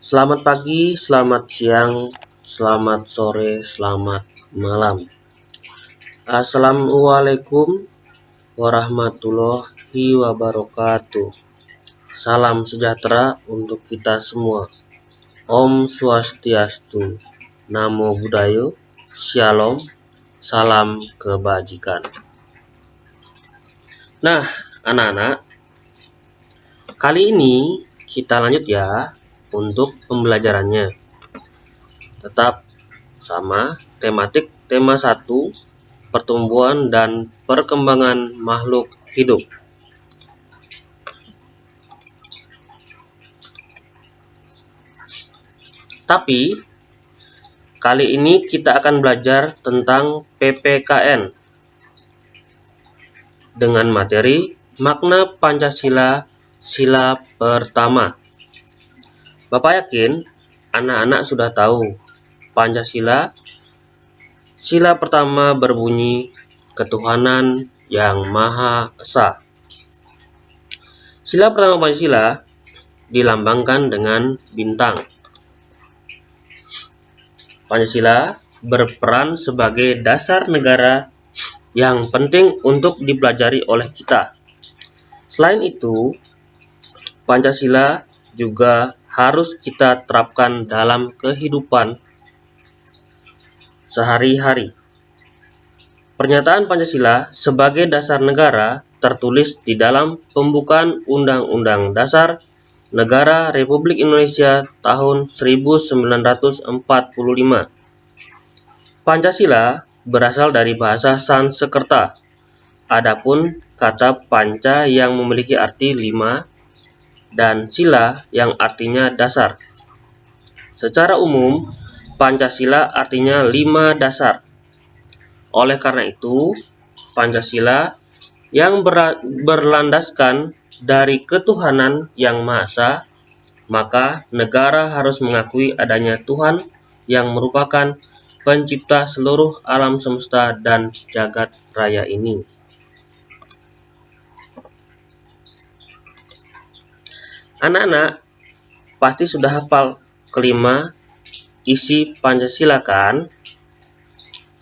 Selamat pagi, selamat siang, selamat sore, selamat malam. Assalamualaikum warahmatullahi wabarakatuh. Salam sejahtera untuk kita semua. Om Swastiastu, Namo Buddhaya, Shalom, salam kebajikan. Nah, anak-anak, kali ini kita lanjut ya untuk pembelajarannya. Tetap sama tematik tema 1, pertumbuhan dan perkembangan makhluk hidup. Tapi kali ini kita akan belajar tentang PPKN dengan materi makna Pancasila sila pertama. Bapak yakin anak-anak sudah tahu Pancasila sila pertama berbunyi ketuhanan yang Maha Esa. Sila pertama Pancasila dilambangkan dengan bintang. Pancasila berperan sebagai dasar negara yang penting untuk dipelajari oleh kita. Selain itu, Pancasila juga harus kita terapkan dalam kehidupan sehari-hari. Pernyataan Pancasila sebagai dasar negara tertulis di dalam pembukaan Undang-Undang Dasar Negara Republik Indonesia tahun 1945. Pancasila berasal dari bahasa Sanskerta. Adapun kata panca yang memiliki arti 5 dan sila yang artinya dasar. Secara umum, Pancasila artinya 5 dasar. Oleh karena itu, Pancasila yang berlandaskan dari ketuhanan yang Maha Esa, maka negara harus mengakui adanya Tuhan yang merupakan pencipta seluruh alam semesta dan jagat raya ini. Anak-anak pasti sudah hafal kelima isi Pancasila kan?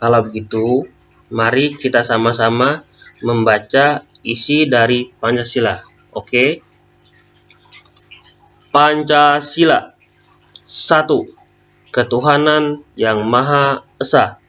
Kalau begitu, mari kita sama-sama membaca isi dari Pancasila. Oke? Pancasila 1. Ketuhanan yang Maha Esa.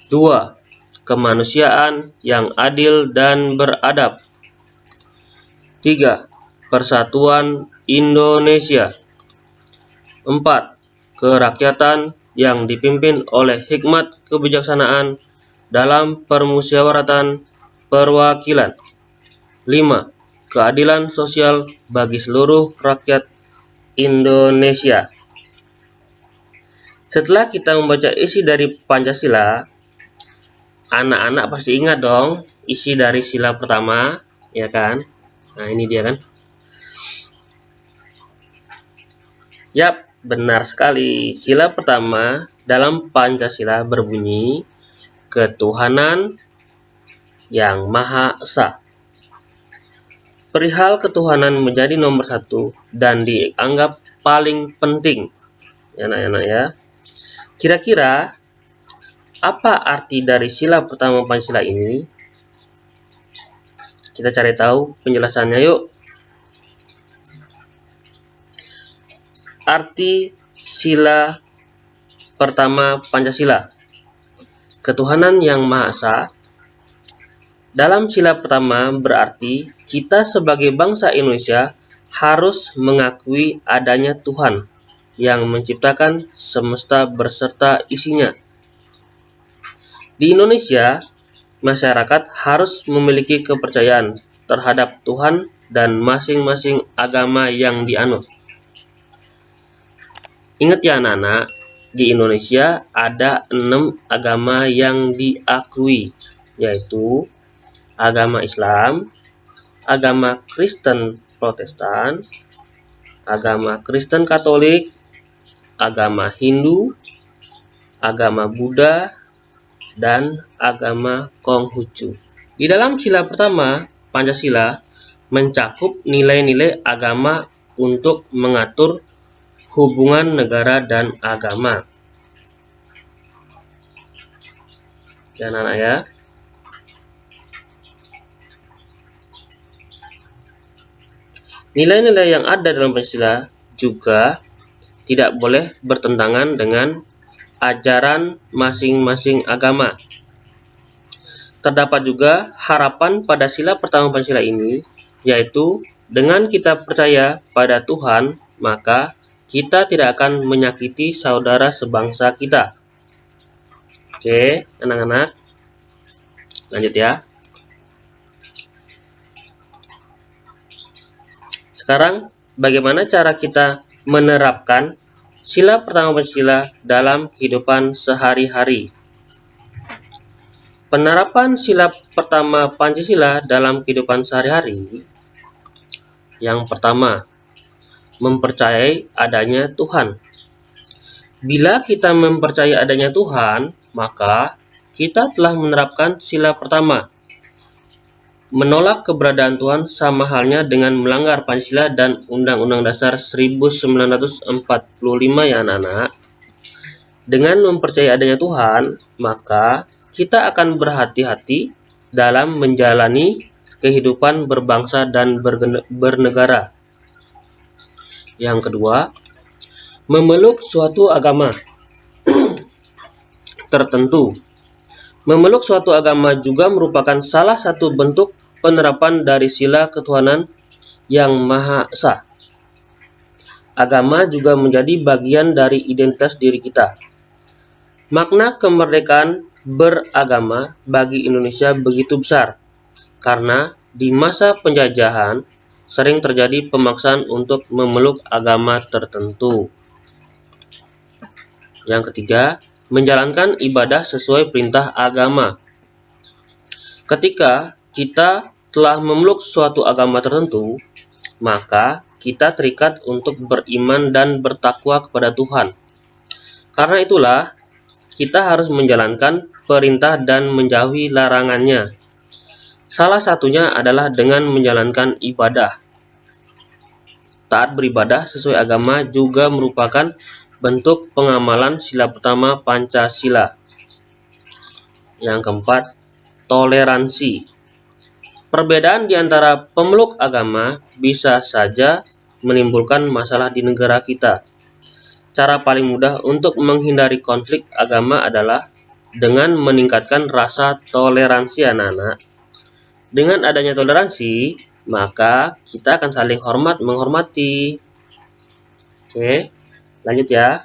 2. Kemanusiaan yang adil dan beradab. 3. Persatuan Indonesia. 4. Kerakyatan yang dipimpin oleh hikmat kebijaksanaan dalam permusyawaratan perwakilan. 5. Keadilan sosial bagi seluruh rakyat Indonesia. Setelah kita membaca isi dari Pancasila, anak-anak pasti ingat dong isi dari sila pertama, ya kan? Nah, ini dia kan? Yap, benar sekali. Sila pertama dalam Pancasila berbunyi ketuhanan yang Maha Esa. Perihal ketuhanan menjadi nomor 1 dan dianggap paling penting. Ya, anak-anak ya. Kira-kira apa arti dari sila pertama Pancasila ini? Kita cari tahu penjelasannya yuk. Arti sila pertama Pancasila. Ketuhanan yang Maha Esa. Dalam sila pertama berarti kita sebagai bangsa Indonesia harus mengakui adanya Tuhan yang menciptakan semesta beserta isinya. Di Indonesia, masyarakat harus memiliki kepercayaan terhadap Tuhan dan masing-masing agama yang dianut. Ingat ya anak-anak, di Indonesia ada 6 agama yang diakui, yaitu agama Islam, agama Kristen Protestan, agama Kristen Katolik, agama Hindu, agama Buddha, dan agama Konghucu. Di dalam sila pertama, Pancasila mencakup nilai-nilai agama untuk mengatur hubungan negara dan agama. Ya anak-anak ya. Nilai-nilai yang ada dalam Pancasila juga tidak boleh bertentangan dengan ajaran masing-masing agama. Terdapat juga harapan pada sila pertama Pancasila ini, yaitu dengan kita percaya pada Tuhan, maka kita tidak akan menyakiti saudara sebangsa kita. Oke, anak-anak, lanjut ya. Sekarang, bagaimana cara kita menerapkan sila pertama Pancasila dalam kehidupan sehari-hari? Penerapan sila pertama Pancasila dalam kehidupan sehari-hari. Yang pertama, mempercayai adanya Tuhan. Bila kita mempercayai adanya Tuhan, maka kita telah menerapkan sila pertama. Menolak keberadaan Tuhan sama halnya dengan melanggar Pancasila dan Undang-Undang Dasar 1945 ya anak-anak. Dengan mempercayai adanya Tuhan, maka kita akan berhati-hati dalam menjalani kehidupan berbangsa dan bernegara. Yang kedua, memeluk suatu agama tertentu. Memeluk suatu agama juga merupakan salah satu bentuk penerapan dari sila ketuhanan yang Maha Esa. Agama juga menjadi bagian dari identitas diri kita. Makna kemerdekaan beragama bagi Indonesia begitu besar, karena di masa penjajahan sering terjadi pemaksaan untuk memeluk agama tertentu. Yang ketiga, menjalankan ibadah sesuai perintah agama. Ketika kita telah memeluk suatu agama tertentu, maka kita terikat untuk beriman dan bertakwa kepada Tuhan. Karena itulah, kita harus menjalankan perintah dan menjauhi larangannya. Salah satunya adalah dengan menjalankan ibadah. Taat beribadah sesuai agama juga merupakan bentuk pengamalan sila pertama Pancasila. Yang keempat, toleransi. Perbedaan di antara pemeluk agama bisa saja menimbulkan masalah di negara kita. Cara paling mudah untuk menghindari konflik agama adalah dengan meningkatkan rasa toleransi anak-anak. Dengan adanya toleransi, maka kita akan saling hormat menghormati. Oke. Lanjut ya.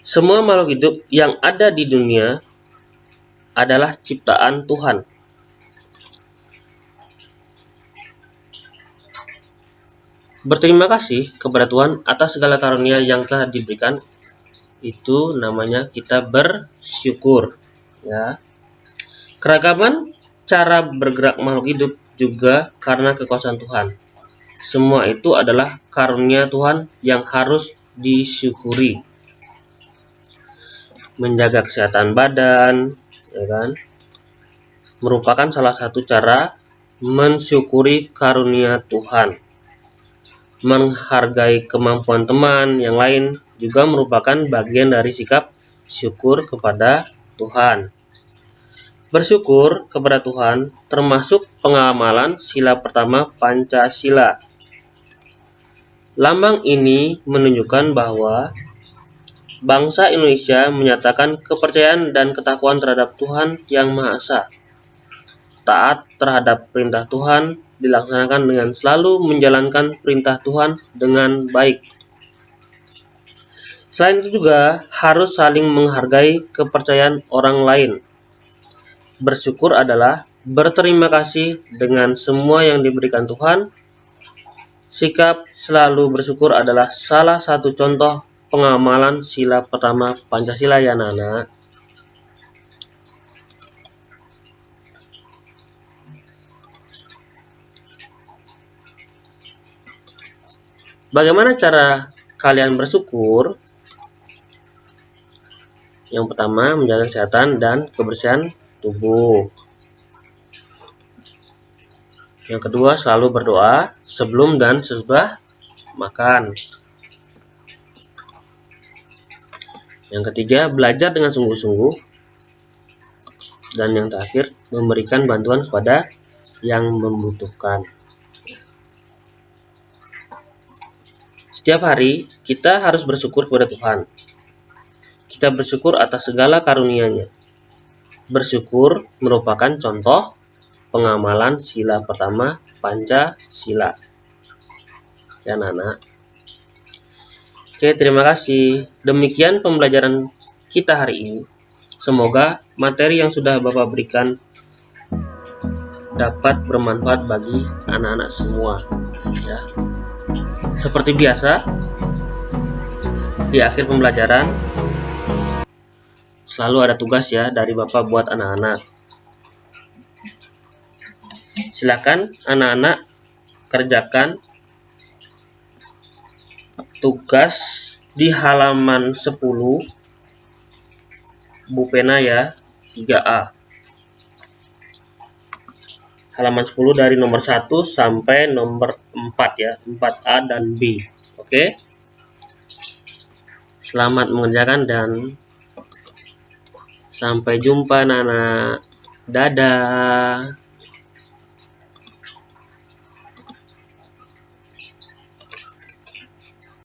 Semua makhluk hidup yang ada di dunia adalah ciptaan Tuhan. Berterima kasih kepada Tuhan atas segala karunia yang telah diberikan. Itu namanya kita bersyukur, ya. Keragaman cara bergerak makhluk hidup juga karena kekuasaan Tuhan. Semua itu adalah karunia Tuhan yang harus disyukuri. Menjaga kesehatan badan, ya kan, merupakan salah satu cara mensyukuri karunia Tuhan. Menghargai kemampuan teman yang lain juga merupakan bagian dari sikap syukur kepada Tuhan. Bersyukur kepada Tuhan termasuk pengamalan sila pertama Pancasila. Lambang ini menunjukkan bahwa bangsa Indonesia menyatakan kepercayaan dan ketakwaan terhadap Tuhan yang Maha Esa. Taat terhadap perintah Tuhan dilaksanakan dengan selalu menjalankan perintah Tuhan dengan baik. Selain itu juga harus saling menghargai kepercayaan orang lain. Bersyukur adalah berterima kasih dengan semua yang diberikan Tuhan. Sikap selalu bersyukur adalah salah satu contoh pengamalan sila pertama Pancasila ya anak-anak. Bagaimana cara kalian bersyukur? Yang pertama, menjaga kesehatan dan kebersihan tubuh. Yang kedua, selalu berdoa sebelum dan sesudah makan. Yang ketiga, belajar dengan sungguh-sungguh. Dan yang terakhir, memberikan bantuan kepada yang membutuhkan. Setiap hari, kita harus bersyukur kepada Tuhan. Kita bersyukur atas segala karunia-Nya. Bersyukur merupakan contoh pengamalan sila pertama Pancasila. Ya, anak-anak. Oke, terima kasih. Demikian pembelajaran kita hari ini. Semoga materi yang sudah Bapak berikan dapat bermanfaat bagi anak-anak semua. Ya. Seperti biasa, di akhir pembelajaran selalu ada tugas ya dari Bapak buat anak-anak. Silakan anak-anak kerjakan tugas di halaman 10 Bu Pena ya, 3A. Halaman 10 dari nomor 1 sampai nomor 4 ya, 4A dan B. Oke. Selamat mengerjakan dan sampai jumpa anak-anak. Dadah.